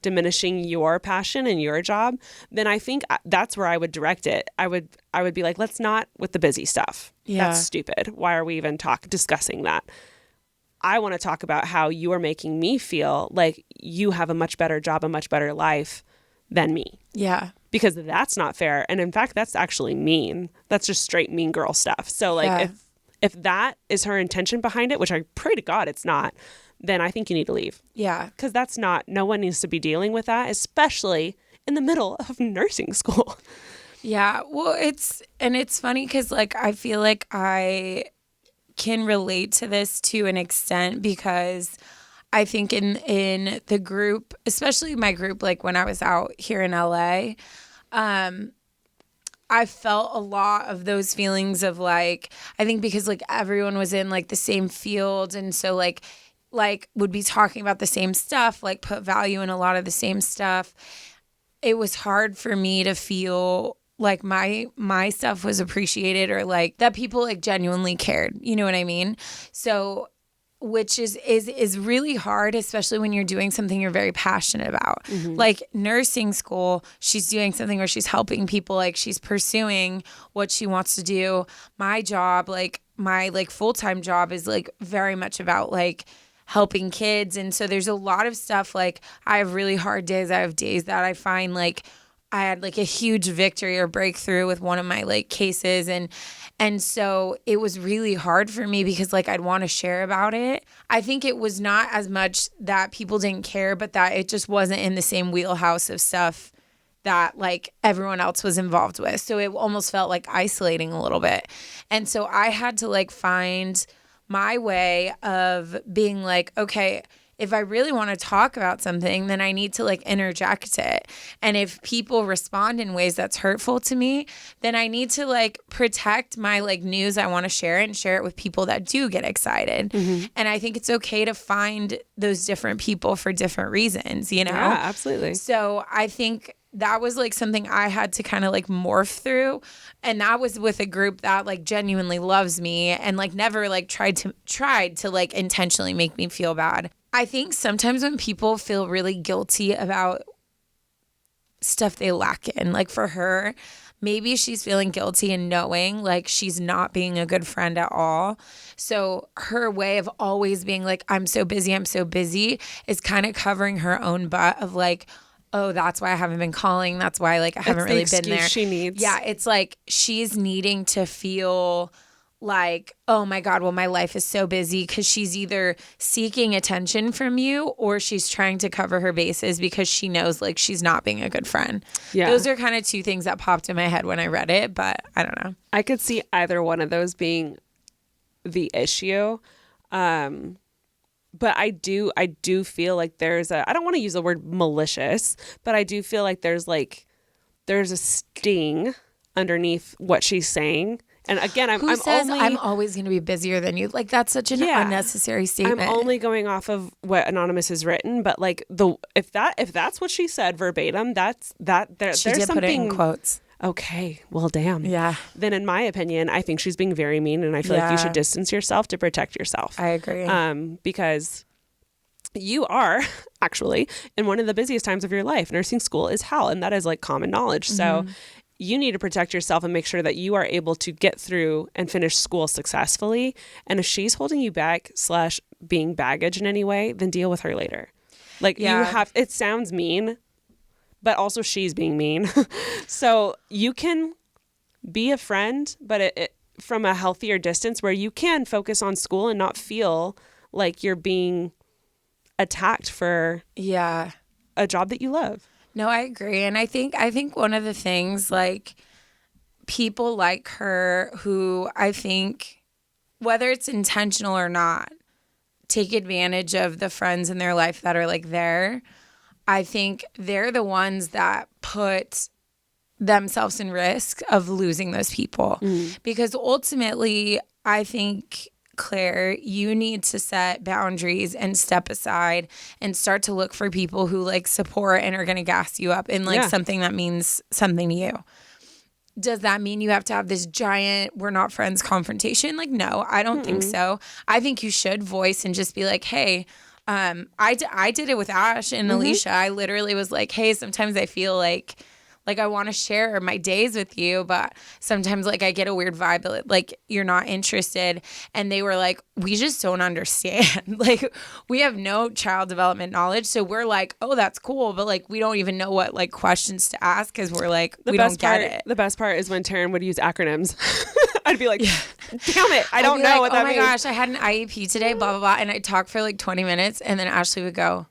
Speaker 2: diminishing your passion and your job, then I think that's where I would direct it. I would be like, let's not with the busy stuff.
Speaker 1: Yeah.
Speaker 2: That's stupid. Why are we even discussing that? I want to talk about how you are making me feel like you have a much better job, a much better life than me.
Speaker 1: Yeah.
Speaker 2: Because that's not fair. And in fact, that's actually mean. That's just straight mean girl stuff. So like if that is her intention behind it, which I pray to God it's not, then I think you need to leave.
Speaker 1: Yeah.
Speaker 2: Because no one needs to be dealing with that, especially in the middle of nursing school.
Speaker 1: Yeah. Well, it's funny because like I feel like I can relate to this to an extent because I think in the group, especially my group, like when I was out here in LA, I felt a lot of those feelings of like, I think because like everyone was in like the same field. And so like would be talking about the same stuff, like put value in a lot of the same stuff. It was hard for me to feel like my stuff was appreciated or like that people like genuinely cared. You know what I mean? So which is really hard, especially when you're doing something you're very passionate about. Mm-hmm. Like nursing school, she's doing something where she's helping people, like she's pursuing what she wants to do. My job, like my like full-time job is like very much about like helping kids. And so there's a lot of stuff like I have really hard days. I have days that I find like I had like a huge victory or breakthrough with one of my like cases. And so it was really hard for me because like I'd want to share about it. I think it was not as much that people didn't care, but that it just wasn't in the same wheelhouse of stuff that like everyone else was involved with. So it almost felt like isolating a little bit. And so I had to like find my way of being like, okay, if I really want to talk about something, then I need to like interject it. And if people respond in ways that's hurtful to me, then I need to like protect my like news I want to share and share it with people that do get excited. Mm-hmm. And I think it's okay to find those different people for different reasons, you know?
Speaker 2: Yeah, absolutely.
Speaker 1: So I think that was like something I had to kind of like morph through. And that was with a group that like genuinely loves me and like never like tried to like intentionally make me feel bad. I think sometimes when people feel really guilty about stuff they lack in, like for her, maybe she's feeling guilty and knowing like she's not being a good friend at all. So her way of always being like, I'm so busy is kind of covering her own butt of like, oh, that's why I haven't been calling. That's why like I haven't really been there.
Speaker 2: She needs.
Speaker 1: Yeah, it's like she's needing to feel like, oh my God, well, my life is so busy because she's either seeking attention from you or she's trying to cover her bases because she knows like she's not being a good friend. Yeah. Those are kind of two things that popped in my head when I read it, but I don't know.
Speaker 2: I could see either one of those being the issue. But I do feel like there's I don't want to use the word malicious, but I do feel like there's a sting underneath what she's saying. And again, I'm
Speaker 1: always going to be busier than you. Like that's such an unnecessary statement.
Speaker 2: I'm only going off of what Anonymous has written, but like if that's what she said verbatim, there's something.
Speaker 1: Put it in quotes.
Speaker 2: Okay, well, damn.
Speaker 1: Yeah.
Speaker 2: Then in my opinion, I think she's being very mean, and I feel like you should distance yourself to protect yourself.
Speaker 1: I agree.
Speaker 2: Because you are actually in one of the busiest times of your life. Nursing school is hell, and that is like common knowledge. Mm-hmm. So you need to protect yourself and make sure that you are able to get through and finish school successfully. And if she's holding you back / being baggage in any way, then deal with her later. Like you have, it sounds mean, but also she's being mean. So you can be a friend, but it from a healthier distance where you can focus on school and not feel like you're being attacked for a job that you love.
Speaker 1: No, I agree. And I think one of the things, like, people like her who I think, whether it's intentional or not, take advantage of the friends in their life that are like there. I think they're the ones that put themselves in risk of losing those people. Because ultimately, I think, Claire, you need to set boundaries and step aside and start to look for people who like support and are going to gas you up in like something that means something to you. Does that mean you have to have this giant we're not friends confrontation? Like, no, I don't think so. I think you should voice and just be like, hey, I did it with Ash and Alicia. I literally was like, hey, sometimes I feel like I want to share my days with you, but sometimes like I get a weird vibe that like you're not interested. And they were like, we just don't understand. Like, we have no child development knowledge. So we're like, oh, that's cool. But like, we don't even know what like questions to ask because we're like, we don't get it.
Speaker 2: The best part is when Taryne would use acronyms. I'd be like, damn it, I don't know what that means.
Speaker 1: Oh my gosh, I had an IEP today, blah, blah, blah. And I'd talk for like 20 minutes and then Ashley would go,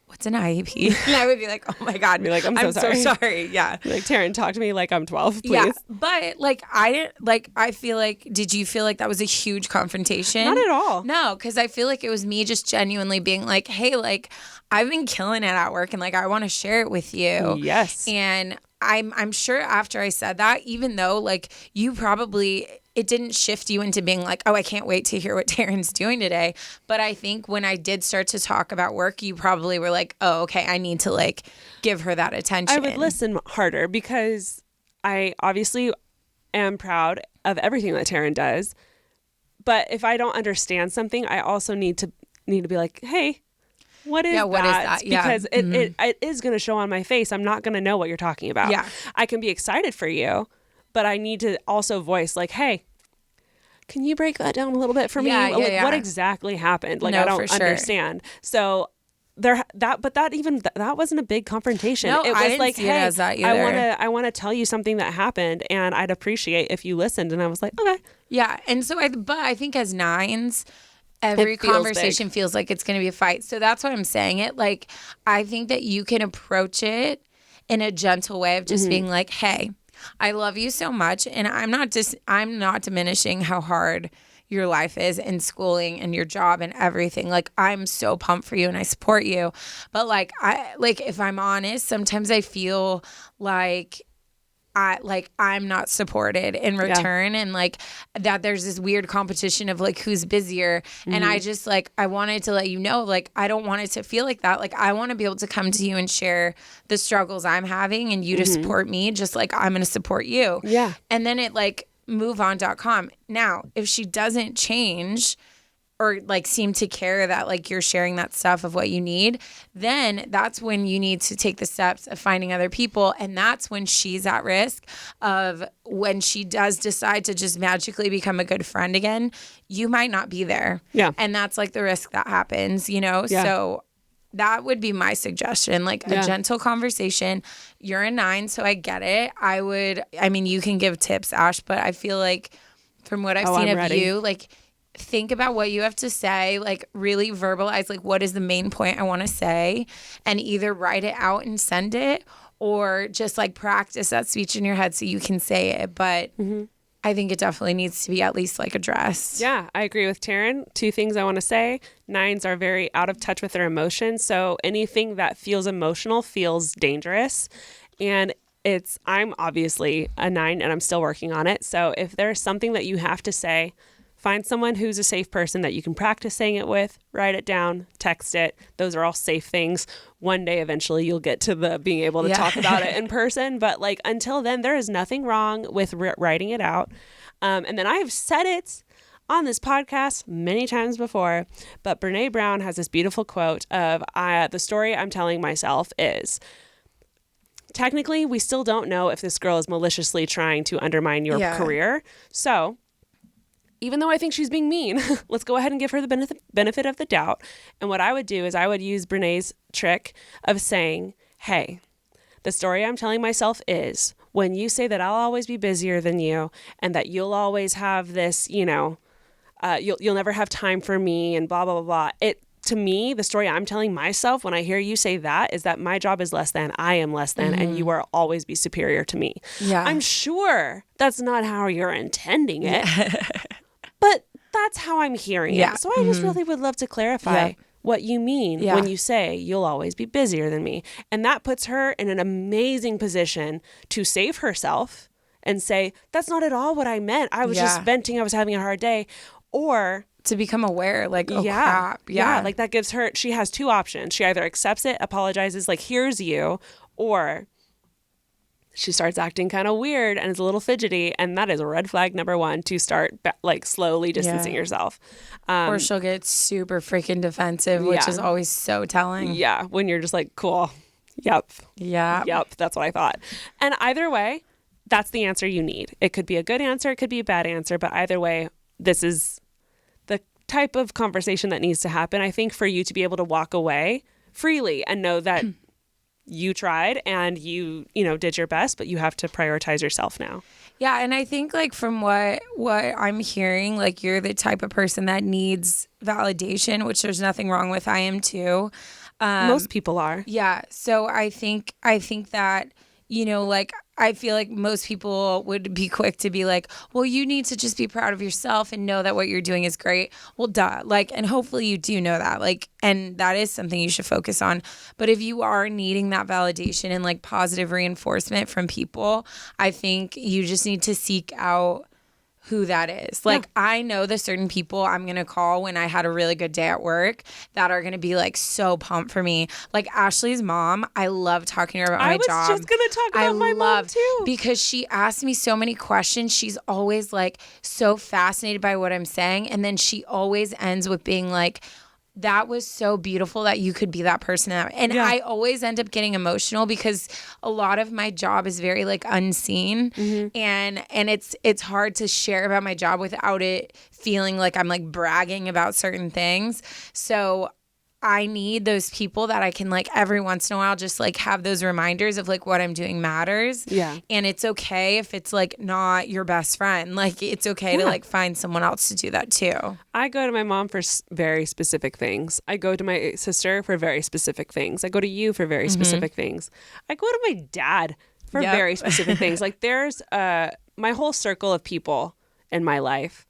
Speaker 1: what's an IEP? And I would be like, oh my God.
Speaker 2: Be like, I'm so
Speaker 1: sorry. Yeah.
Speaker 2: Like, Taryne, talk to me like I'm 12, please.
Speaker 1: Yeah. But like, I feel like, did you feel like that was a huge confrontation?
Speaker 2: Not at all.
Speaker 1: No, because I feel like it was me just genuinely being like, hey, like, I've been killing it at work and like, I want to share it with you.
Speaker 2: Yes.
Speaker 1: And I'm sure after I said that, even though like you probably, it didn't shift you into being like, oh, I can't wait to hear what Taryne's doing today. But I think when I did start to talk about work, you probably were like, oh, okay, I need to like give her that attention.
Speaker 2: I would listen harder because I obviously am proud of everything that Taryne does. But if I don't understand something, I also need to be like, hey, what is that?
Speaker 1: Yeah.
Speaker 2: Because it is going to show on my face. I'm not going to know what you're talking about.
Speaker 1: Yeah.
Speaker 2: I can be excited for you, but I need to also voice like, hey, can you break that down a little bit for me? Like, what exactly happened? Like, I don't understand. So that wasn't a big confrontation.
Speaker 1: No,
Speaker 2: it was
Speaker 1: I didn't
Speaker 2: like,
Speaker 1: see
Speaker 2: hey,
Speaker 1: it as that either.
Speaker 2: I want to tell you something that happened and I'd appreciate if you listened. And I was like, okay.
Speaker 1: Yeah. And so I think as nines, every conversation feels like it's going to be a fight. So that's why I'm saying it. Like, I think that you can approach it in a gentle way of just being like, hey, I love you so much. And I'm not diminishing how hard your life is in schooling and your job and everything. Like, I'm so pumped for you and I support you. But like, if I'm honest, sometimes I feel like I'm not supported in return and like that there's this weird competition of like who's busier. And I just like, I wanted to let you know, like, I don't want it to feel like that. Like, I want to be able to come to you and share the struggles I'm having and you to support me just like I'm going to support you.
Speaker 2: Yeah.
Speaker 1: And then it like moveon.com. Now, if she doesn't change or like seem to care that like you're sharing that stuff of what you need, then that's when you need to take the steps of finding other people. And that's when she's at risk of when she does decide to just magically become a good friend again, you might not be there.
Speaker 2: Yeah.
Speaker 1: And that's like the risk that happens, you know? Yeah. So that would be my suggestion, like a gentle conversation. You're a 9, so I get it. I mean, you can give tips, Ash, but I feel like from what I've seen of you, like, think about what you have to say, like really verbalize like what is the main point I want to say and either write it out and send it or just like practice that speech in your head so you can say it. But I think it definitely needs to be at least like addressed.
Speaker 2: Yeah, I agree with Taryne. 2 things I want to say. 9s are very out of touch with their emotions. So anything that feels emotional feels dangerous. And I'm obviously a 9 and I'm still working on it. So if there's something that you have to say, find someone who's a safe person that you can practice saying it with, write it down, text it. Those are all safe things. One day, eventually, you'll get to the being able to talk about it in person. But like until then, there is nothing wrong with writing it out. And then I have said it on this podcast many times before, but Brene Brown has this beautiful quote of the story I'm telling myself is, technically, we still don't know if this girl is maliciously trying to undermine your career. So even though I think she's being mean, let's go ahead and give her the benefit of the doubt. And what I would do is I would use Brene's trick of saying, hey, the story I'm telling myself is when you say that I'll always be busier than you and that you'll always have this, you'll never have time for me and blah, blah, blah, blah. To me, the story I'm telling myself when I hear you say that is that my job is less than, I am less than, and you will always be superior to me.
Speaker 1: Yeah.
Speaker 2: I'm sure that's not how you're intending it, but that's how I'm hearing it. So I just really would love to clarify what you mean when you say you'll always be busier than me. And that puts her in an amazing position to save herself and say, that's not at all what I meant. I was just venting. I was having a hard day. Or
Speaker 1: to become aware, like, oh, crap. Yeah.
Speaker 2: Like that gives her, she has two options. She either accepts it, apologizes, like, here's you, or she starts acting kind of weird and is a little fidgety. And that is a red flag number one to start like slowly distancing yourself.
Speaker 1: Or she'll get super freaking defensive, which is always so telling.
Speaker 2: Yeah. When you're just like, cool. Yep.
Speaker 1: Yeah.
Speaker 2: Yep. That's what I thought. And either way, that's the answer you need. It could be a good answer. It could be a bad answer. But either way, this is the type of conversation that needs to happen, I think, for you to be able to walk away freely and know that you tried and you did your best, but you have to prioritize yourself now.
Speaker 1: Yeah. And I think like from what I'm hearing, like you're the type of person that needs validation, which there's nothing wrong with. I am too.
Speaker 2: Most people are.
Speaker 1: Yeah. So I think that, like I feel like most people would be quick to be like, well, you need to just be proud of yourself and know that what you're doing is great. Well, duh. Like, and hopefully you do know that, like, and that is something you should focus on. But if you are needing that validation and like positive reinforcement from people, I think you just need to seek out who that is. Like, I know the certain people I'm going to call when I had a really good day at work that are going to be like so pumped for me. Like Ashley's mom, I love talking to her about my job.
Speaker 2: I was just going to talk about my mom too.
Speaker 1: Because she asked me so many questions. She's always like so fascinated by what I'm saying. And then she always ends with being like, that was so beautiful that you could be that person. And I always end up getting emotional because a lot of my job is very like unseen. And it's hard to share about my job without it feeling like I'm like bragging about certain things. So I need those people that I can like every once in a while just like have those reminders of like what I'm doing matters.
Speaker 2: Yeah.
Speaker 1: And it's okay if it's like not your best friend. Like it's okay to like find someone else to do that too.
Speaker 2: I go to my mom for very specific things. I go to my sister for very specific things. I go to you for very specific things. I go to my dad for very specific things. Like there's my whole circle of people in my life.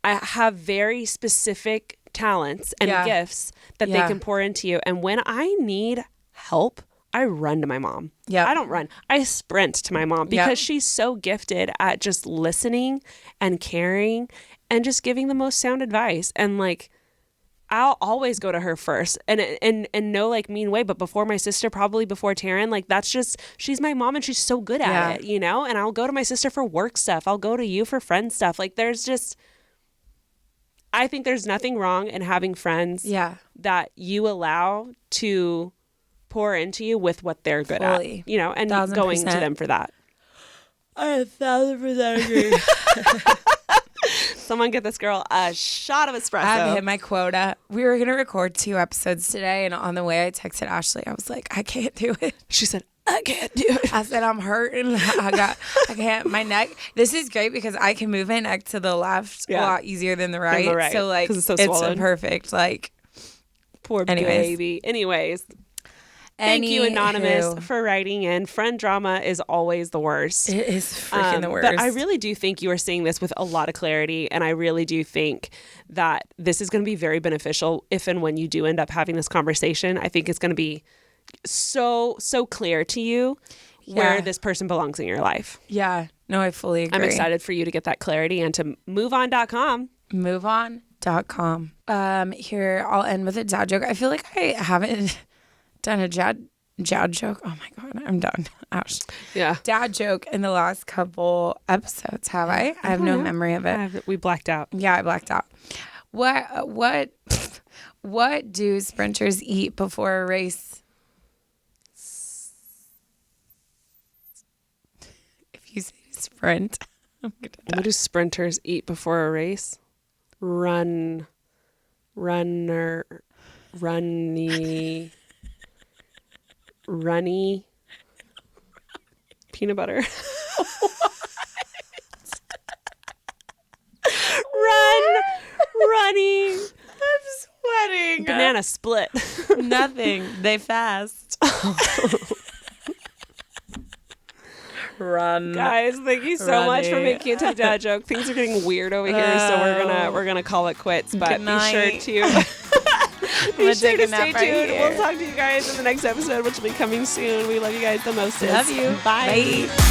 Speaker 2: I have very specific talents and gifts that they can pour into you. And when I need help, I run to my mom. Yeah. I don't run. I sprint to my mom because she's so gifted at just listening and caring and just giving the most sound advice. And like, I'll always go to her first and no like mean way, but before my sister, probably before Taryne. Like that's just, she's my mom and she's so good at it, and I'll go to my sister for work stuff. I'll go to you for friend stuff. Like there's just, I think there's nothing wrong in having friends that you allow to pour into you with what they're good at, and 1,000%. Going to them for that.
Speaker 1: I 1,000% agree.
Speaker 2: Someone get this girl a shot of espresso.
Speaker 1: I've hit my quota. We were going to record 2 episodes today, and on the way I texted Ashley. I was like, I can't do it.
Speaker 2: She said, I can't do it.
Speaker 1: I said, I'm hurting. I can't, my neck. This is great because I can move my neck to the left a lot easier than the right. So like, it's a perfect, like.
Speaker 2: Poor baby. Anyways. Thank you, Anonymous, for writing in. Friend drama is always the worst.
Speaker 1: It is freaking the worst.
Speaker 2: But I really do think you are saying this with a lot of clarity. And I really do think that this is going to be very beneficial if and when you do end up having this conversation. I think it's going to be so clear to you where this person belongs in your life.
Speaker 1: Yeah. No, I fully agree.
Speaker 2: I'm excited for you to get that clarity and to moveon.com.
Speaker 1: Moveon.com. Here, I'll end with a dad joke. I feel like I haven't done a dad joke. Oh my God, I'm done. Ouch.
Speaker 2: Yeah. Dad
Speaker 1: joke in the last couple episodes, have I? I have no memory of it.
Speaker 2: We blacked out.
Speaker 1: Yeah, I blacked out. What do sprinters eat before a race? You say sprint.
Speaker 2: What do sprinters eat before a race? Runny, peanut butter. Runny.
Speaker 1: I'm sweating.
Speaker 2: Banana split.
Speaker 1: Nothing. They fast. Run.
Speaker 2: Guys, thank you so much for making it to the dad joke. Things are getting weird over here, so we're gonna call it quits. But be sure to stay tuned. We'll talk to you guys in the next episode, which will be coming soon. We love you guys the most.
Speaker 1: Love you.
Speaker 2: Bye.
Speaker 1: Bye.